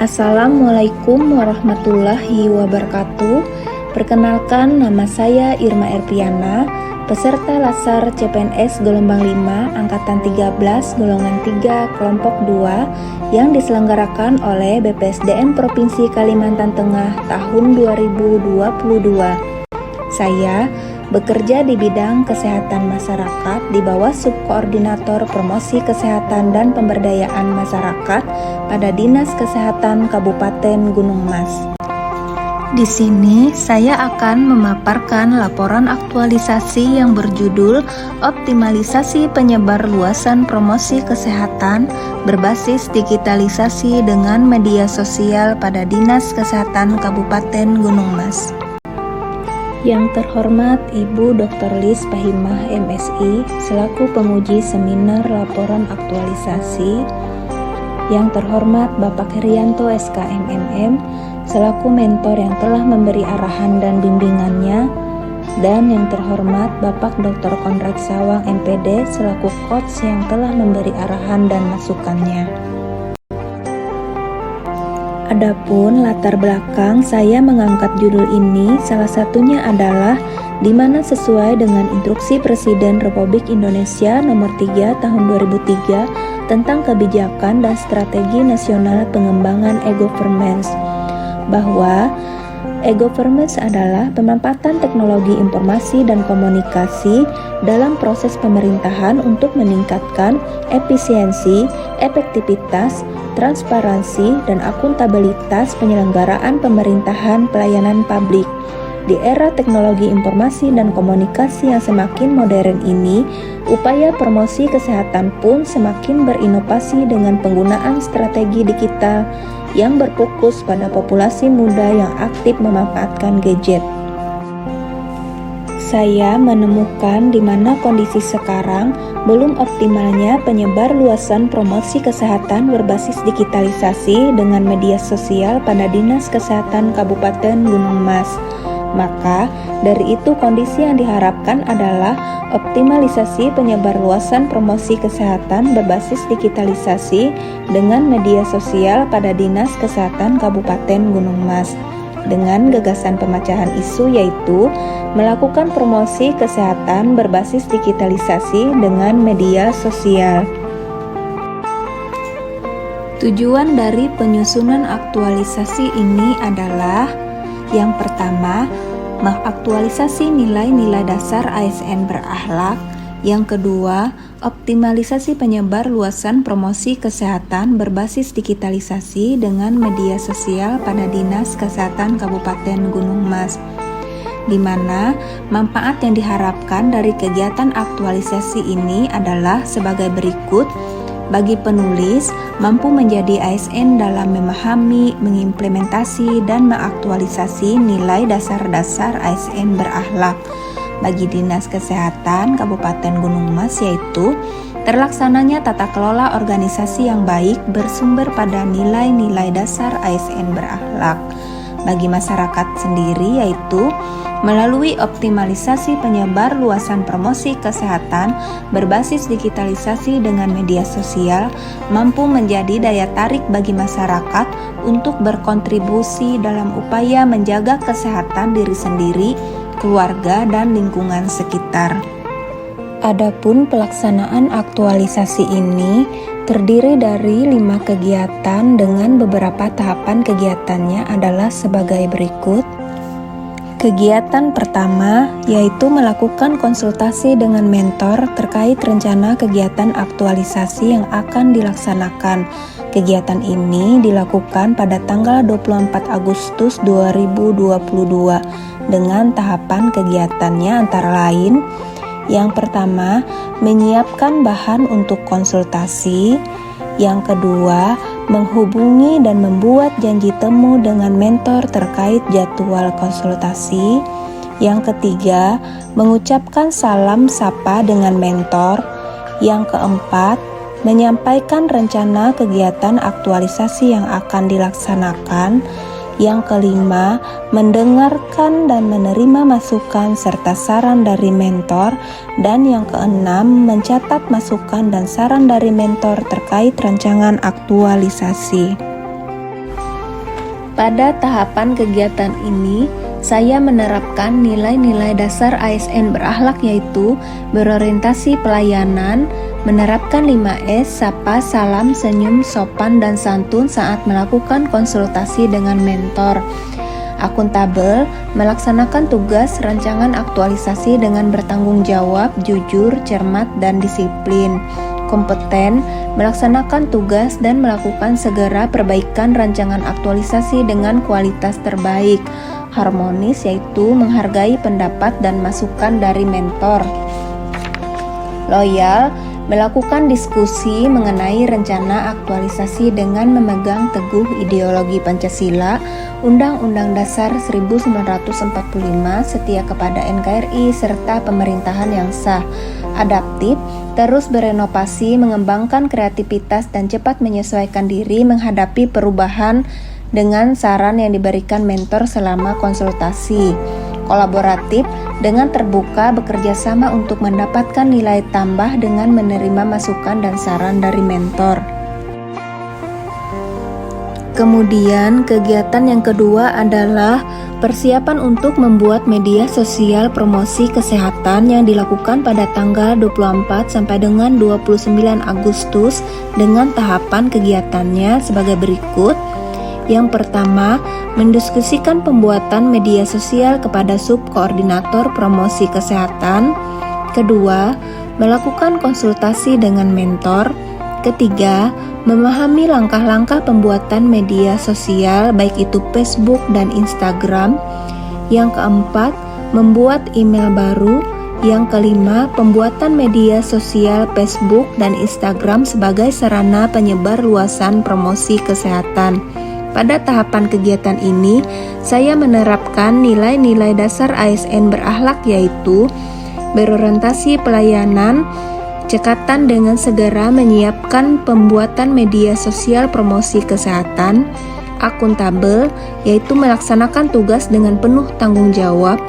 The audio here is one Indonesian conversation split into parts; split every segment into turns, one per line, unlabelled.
Assalamualaikum warahmatullahi wabarakatuh. Perkenalkan, nama saya Irma Erpiana, peserta Lasar CPNS gelombang 5 angkatan 13 golongan 3 kelompok 2 yang diselenggarakan oleh BPSDM Provinsi Kalimantan Tengah tahun 2022. Saya bekerja di bidang kesehatan masyarakat di bawah Subkoordinator Promosi Kesehatan dan Pemberdayaan Masyarakat pada Dinas Kesehatan Kabupaten Gunung Mas. Di sini saya akan memaparkan laporan aktualisasi yang berjudul Optimalisasi Penyebar Luasan Promosi Kesehatan berbasis digitalisasi dengan media sosial pada Dinas Kesehatan Kabupaten Gunung Mas. Yang terhormat Ibu Dr. Lis Pahimah MSI selaku penguji seminar laporan aktualisasi. Yang terhormat Bapak Herianto SKMMM selaku mentor yang telah memberi arahan dan bimbingannya. Dan yang terhormat Bapak Dr. Konrad Sawang MPD selaku coach yang telah memberi arahan dan masukannya. Adapun latar belakang saya mengangkat judul ini salah satunya adalah di mana sesuai dengan instruksi Presiden Republik Indonesia nomor 3 tahun 2003 tentang kebijakan dan strategi nasional pengembangan e-governance, bahwa e-governance adalah pemanfaatan teknologi informasi dan komunikasi dalam proses pemerintahan untuk meningkatkan efisiensi, efektivitas, transparansi, dan akuntabilitas penyelenggaraan pemerintahan pelayanan publik. Di era teknologi informasi dan komunikasi yang semakin modern ini, upaya promosi kesehatan pun semakin berinovasi dengan penggunaan strategi digital yang berfokus pada populasi muda yang aktif memanfaatkan gadget. Saya menemukan di mana kondisi sekarang belum optimalnya penyebar luasan promosi kesehatan berbasis digitalisasi dengan media sosial pada Dinas Kesehatan Kabupaten Gunung Mas. Maka dari itu kondisi yang diharapkan adalah optimalisasi penyebar luasan promosi kesehatan berbasis digitalisasi dengan media sosial pada Dinas Kesehatan Kabupaten Gunung Mas, dengan gagasan pemecahan isu yaitu melakukan promosi kesehatan berbasis digitalisasi dengan media sosial. Tujuan dari penyusunan aktualisasi ini adalah yang pertama, mengaktualisasi nilai-nilai dasar ASN berakhlak. Yang kedua, optimalisasi penyebar luasan promosi kesehatan berbasis digitalisasi dengan media sosial pada Dinas Kesehatan Kabupaten Gunung Mas, di mana manfaat yang diharapkan dari kegiatan aktualisasi ini adalah sebagai berikut. Bagi penulis, mampu menjadi ASN dalam memahami, mengimplementasi, dan mengaktualisasi nilai dasar-dasar ASN berakhlak. Bagi Dinas Kesehatan Kabupaten Gunung Mas yaitu terlaksananya tata kelola organisasi yang baik bersumber pada nilai-nilai dasar ASN berakhlak. Bagi masyarakat sendiri yaitu melalui optimalisasi penyebar luasan promosi kesehatan berbasis digitalisasi dengan media sosial mampu menjadi daya tarik bagi masyarakat untuk berkontribusi dalam upaya menjaga kesehatan diri sendiri, keluarga, dan lingkungan sekitar. Adapun pelaksanaan aktualisasi ini terdiri dari 5 kegiatan dengan beberapa tahapan kegiatannya adalah sebagai berikut. Kegiatan pertama yaitu melakukan konsultasi dengan mentor terkait rencana kegiatan aktualisasi yang akan dilaksanakan. Kegiatan ini dilakukan pada tanggal 24 Agustus 2022 dengan tahapan kegiatannya antara lain: yang pertama, menyiapkan bahan untuk konsultasi. Yang kedua, menghubungi dan membuat janji temu dengan mentor terkait jadwal konsultasi. Yang ketiga, mengucapkan salam sapa dengan mentor. Yang keempat, menyampaikan rencana kegiatan aktualisasi yang akan dilaksanakan. Yang kelima, mendengarkan dan menerima masukan serta saran dari mentor. Dan yang keenam, mencatat masukan dan saran dari mentor terkait rancangan aktualisasi. Pada tahapan kegiatan ini, saya menerapkan nilai-nilai dasar ASN berakhlak yaitu berorientasi pelayanan, menerapkan 5S, sapa, salam, senyum, sopan, dan santun saat melakukan konsultasi dengan mentor. Akuntabel, melaksanakan tugas rancangan aktualisasi dengan bertanggung jawab, jujur, cermat, dan disiplin. Kompeten, melaksanakan tugas dan melakukan segera perbaikan rancangan aktualisasi dengan kualitas terbaik. Harmonis, yaitu menghargai pendapat dan masukan dari mentor. Loyal, melakukan diskusi mengenai rencana aktualisasi dengan memegang teguh ideologi Pancasila, Undang-Undang Dasar 1945, setia kepada NKRI, serta pemerintahan yang sah. Adaptif, terus berinovasi, mengembangkan kreativitas, dan cepat menyesuaikan diri menghadapi perubahan dengan saran yang diberikan mentor selama konsultasi. Kolaboratif, dengan terbuka bekerja sama untuk mendapatkan nilai tambah dengan menerima masukan dan saran dari mentor. Kemudian kegiatan yang kedua adalah persiapan untuk membuat media sosial promosi kesehatan yang dilakukan pada tanggal 24 sampai dengan 29 Agustus dengan tahapan kegiatannya sebagai berikut. Yang pertama, mendiskusikan pembuatan media sosial kepada subkoordinator promosi kesehatan. Kedua, melakukan konsultasi dengan mentor. Ketiga, memahami langkah-langkah pembuatan media sosial baik itu Facebook dan Instagram. Yang keempat, membuat email baru. Yang kelima, pembuatan media sosial Facebook dan Instagram sebagai sarana penyebar luasan promosi kesehatan. Pada tahapan kegiatan ini, saya menerapkan nilai-nilai dasar ASN berakhlak yaitu berorientasi pelayanan, cekatan dengan segera menyiapkan pembuatan media sosial promosi kesehatan, akuntabel, yaitu melaksanakan tugas dengan penuh tanggung jawab,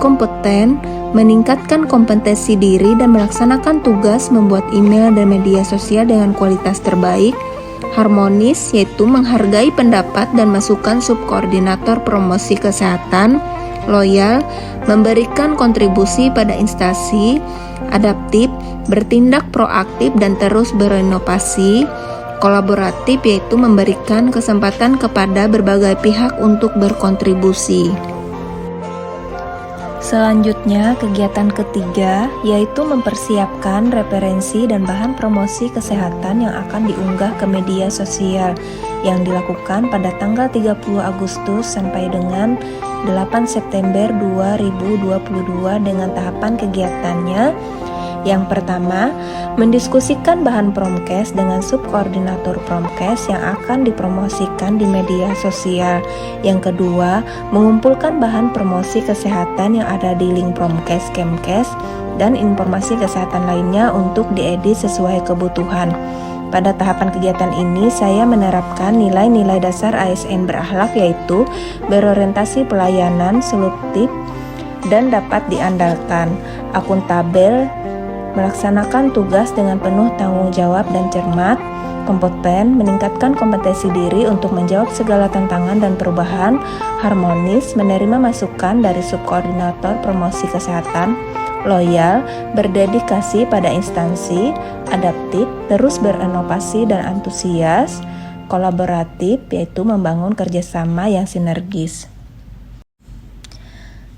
kompeten, meningkatkan kompetensi diri dan melaksanakan tugas membuat email dan media sosial dengan kualitas terbaik, harmonis, yaitu menghargai pendapat dan masukan subkoordinator promosi kesehatan, loyal, memberikan kontribusi pada instansi, adaptif, bertindak proaktif dan terus berinovasi, kolaboratif, yaitu memberikan kesempatan kepada berbagai pihak untuk berkontribusi. Selanjutnya, kegiatan ketiga yaitu mempersiapkan referensi dan bahan promosi kesehatan yang akan diunggah ke media sosial yang dilakukan pada tanggal 30 Agustus sampai dengan 8 September 2022 dengan tahapan kegiatannya. Yang pertama, mendiskusikan bahan promkes dengan subkoordinator promkes yang akan dipromosikan di media sosial. Yang kedua, mengumpulkan bahan promosi kesehatan yang ada di link promkes, kemkes, dan informasi kesehatan lainnya untuk diedit sesuai kebutuhan. Pada tahapan kegiatan ini, saya menerapkan nilai-nilai dasar ASN berakhlak yaitu berorientasi pelayanan, selektif, dan dapat diandalkan, akuntabel, melaksanakan tugas dengan penuh tanggung jawab dan cermat, kompeten, meningkatkan kompetensi diri untuk menjawab segala tantangan dan perubahan, harmonis, menerima masukan dari subkoordinator promosi kesehatan, loyal, berdedikasi pada instansi, adaptif, terus berinovasi dan antusias, kolaboratif, yaitu membangun kerjasama yang sinergis.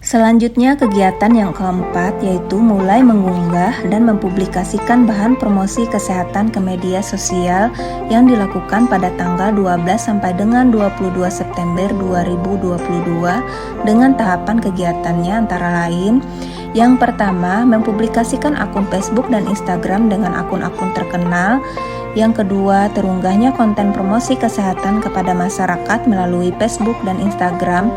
Selanjutnya kegiatan yang keempat yaitu mulai mengunggah dan mempublikasikan bahan promosi kesehatan ke media sosial yang dilakukan pada tanggal 12 sampai dengan 22 September 2022 dengan tahapan kegiatannya antara lain: yang pertama, mempublikasikan akun Facebook dan Instagram dengan akun-akun terkenal. Yang kedua, terunggahnya konten promosi kesehatan kepada masyarakat melalui Facebook dan Instagram.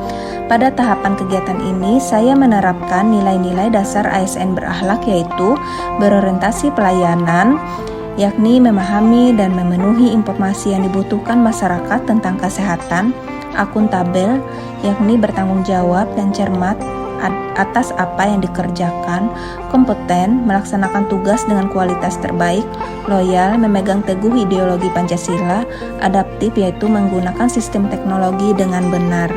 Pada tahapan kegiatan ini, saya menerapkan nilai-nilai dasar ASN berakhlak yaitu berorientasi pelayanan, yakni memahami dan memenuhi informasi yang dibutuhkan masyarakat tentang kesehatan, akuntabel, yakni bertanggung jawab dan cermat, atas apa yang dikerjakan, kompeten, melaksanakan tugas dengan kualitas terbaik, loyal, memegang teguh ideologi Pancasila, adaptif yaitu menggunakan sistem teknologi dengan benar.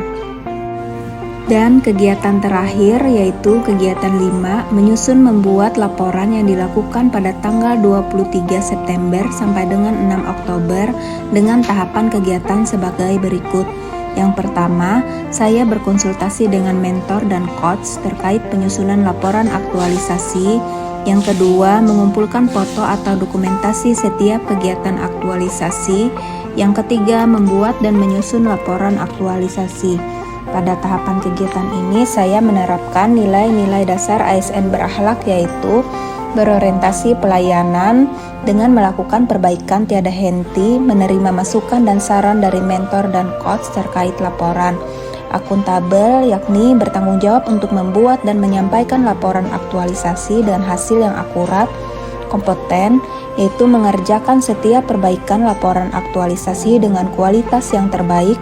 Dan kegiatan terakhir yaitu kegiatan 5, menyusun membuat laporan yang dilakukan pada tanggal 23 September sampai dengan 6 Oktober dengan tahapan kegiatan sebagai berikut. Yang pertama, saya berkonsultasi dengan mentor dan coach terkait penyusunan laporan aktualisasi. Yang kedua, mengumpulkan foto atau dokumentasi setiap kegiatan aktualisasi. Yang ketiga, membuat dan menyusun laporan aktualisasi. Pada tahapan kegiatan ini, saya menerapkan nilai-nilai dasar ASN berakhlak yaitu berorientasi pelayanan dengan melakukan perbaikan tiada henti, menerima masukan dan saran dari mentor dan coach terkait laporan. Akuntabel yakni bertanggung jawab untuk membuat dan menyampaikan laporan aktualisasi dengan hasil yang akurat. Kompeten yaitu mengerjakan setiap perbaikan laporan aktualisasi dengan kualitas yang terbaik.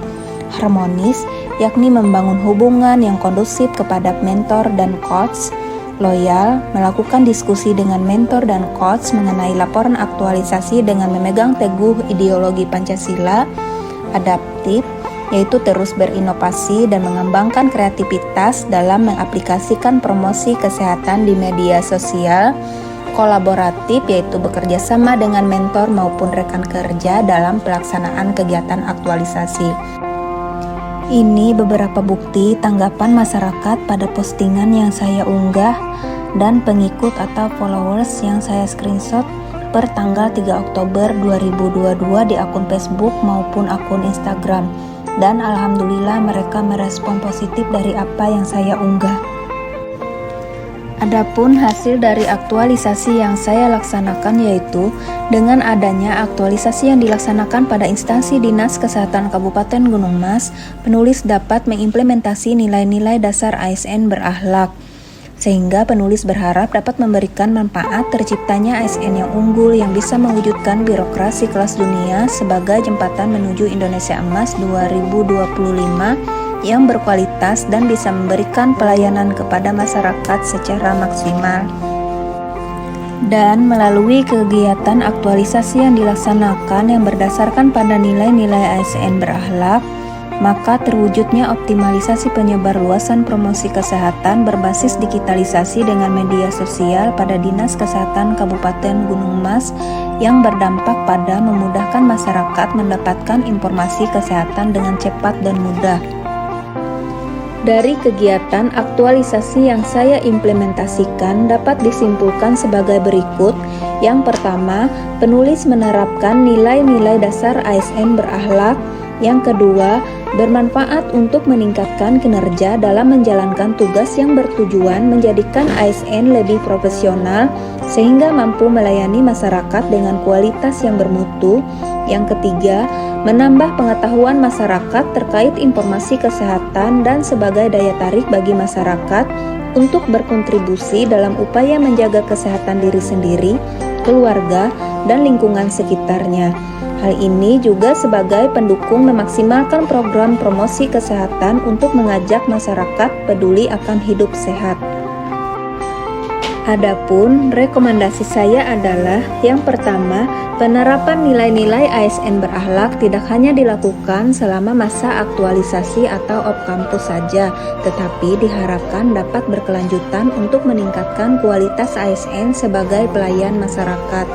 Harmonis yakni membangun hubungan yang kondusif kepada mentor dan coach. Loyal, melakukan diskusi dengan mentor dan coach mengenai laporan aktualisasi dengan memegang teguh ideologi Pancasila. Adaptif, yaitu terus berinovasi dan mengembangkan kreativitas dalam mengaplikasikan promosi kesehatan di media sosial. Kolaboratif, yaitu bekerja sama dengan mentor maupun rekan kerja dalam pelaksanaan kegiatan aktualisasi. Ini beberapa bukti tanggapan masyarakat pada postingan yang saya unggah dan pengikut atau followers yang saya screenshot per tanggal 3 Oktober 2022 di akun Facebook maupun akun Instagram. Dan alhamdulillah mereka merespon positif dari apa yang saya unggah. Adapun hasil dari aktualisasi yang saya laksanakan yaitu dengan adanya aktualisasi yang dilaksanakan pada instansi Dinas Kesehatan Kabupaten Gunung Mas, penulis dapat mengimplementasi nilai-nilai dasar ASN berakhlak, sehingga penulis berharap dapat memberikan manfaat terciptanya ASN yang unggul yang bisa mewujudkan birokrasi kelas dunia sebagai jembatan menuju Indonesia Emas 2025 yang berkualitas dan bisa memberikan pelayanan kepada masyarakat secara maksimal. Dan melalui kegiatan aktualisasi yang dilaksanakan yang berdasarkan pada nilai-nilai ASN berakhlak, maka terwujudnya optimalisasi penyebarluasan promosi kesehatan berbasis digitalisasi dengan media sosial pada Dinas Kesehatan Kabupaten Gunung Mas yang berdampak pada memudahkan masyarakat mendapatkan informasi kesehatan dengan cepat dan mudah. Dari kegiatan aktualisasi yang saya implementasikan dapat disimpulkan sebagai berikut. Yang pertama, penulis menerapkan nilai-nilai dasar ASN berakhlak. Yang kedua, bermanfaat untuk meningkatkan kinerja dalam menjalankan tugas yang bertujuan menjadikan ASN lebih profesional sehingga mampu melayani masyarakat dengan kualitas yang bermutu. Yang ketiga, menambah pengetahuan masyarakat terkait informasi kesehatan dan sebagai daya tarik bagi masyarakat untuk berkontribusi dalam upaya menjaga kesehatan diri sendiri, keluarga, dan lingkungan sekitarnya. Hal ini juga sebagai pendukung memaksimalkan program promosi kesehatan untuk mengajak masyarakat peduli akan hidup sehat. Adapun rekomendasi saya adalah yang pertama, penerapan nilai-nilai ASN berakhlak tidak hanya dilakukan selama masa aktualisasi atau off kampus saja, tetapi diharapkan dapat berkelanjutan untuk meningkatkan kualitas ASN sebagai pelayan masyarakat.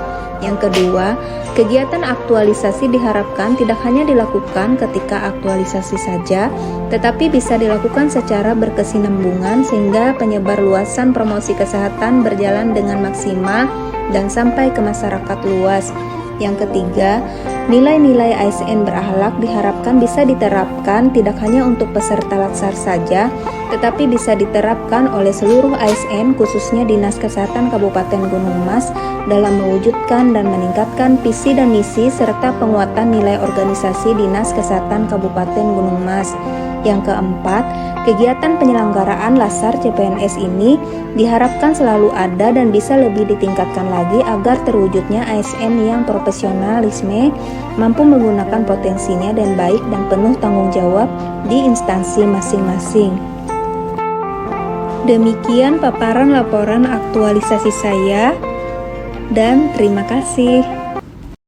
Yang kedua, kegiatan aktualisasi diharapkan tidak hanya dilakukan ketika aktualisasi saja, tetapi bisa dilakukan secara berkesinambungan sehingga penyebarluasan promosi kesehatan berjalan dengan maksimal dan sampai ke masyarakat luas. Yang ketiga, nilai-nilai ASN berakhlak diharapkan bisa diterapkan tidak hanya untuk peserta latsar saja, tetapi bisa diterapkan oleh seluruh ASN khususnya Dinas Kesehatan Kabupaten Gunung Mas dalam mewujudkan dan meningkatkan visi dan misi serta penguatan nilai organisasi Dinas Kesehatan Kabupaten Gunung Mas. Yang keempat, kegiatan penyelenggaraan Latsar CPNS ini diharapkan selalu ada dan bisa lebih ditingkatkan lagi agar terwujudnya ASN yang profesionalisme, mampu menggunakan potensinya dan baik dan penuh tanggung jawab di instansi masing-masing. Demikian paparan laporan aktualisasi saya, dan terima kasih.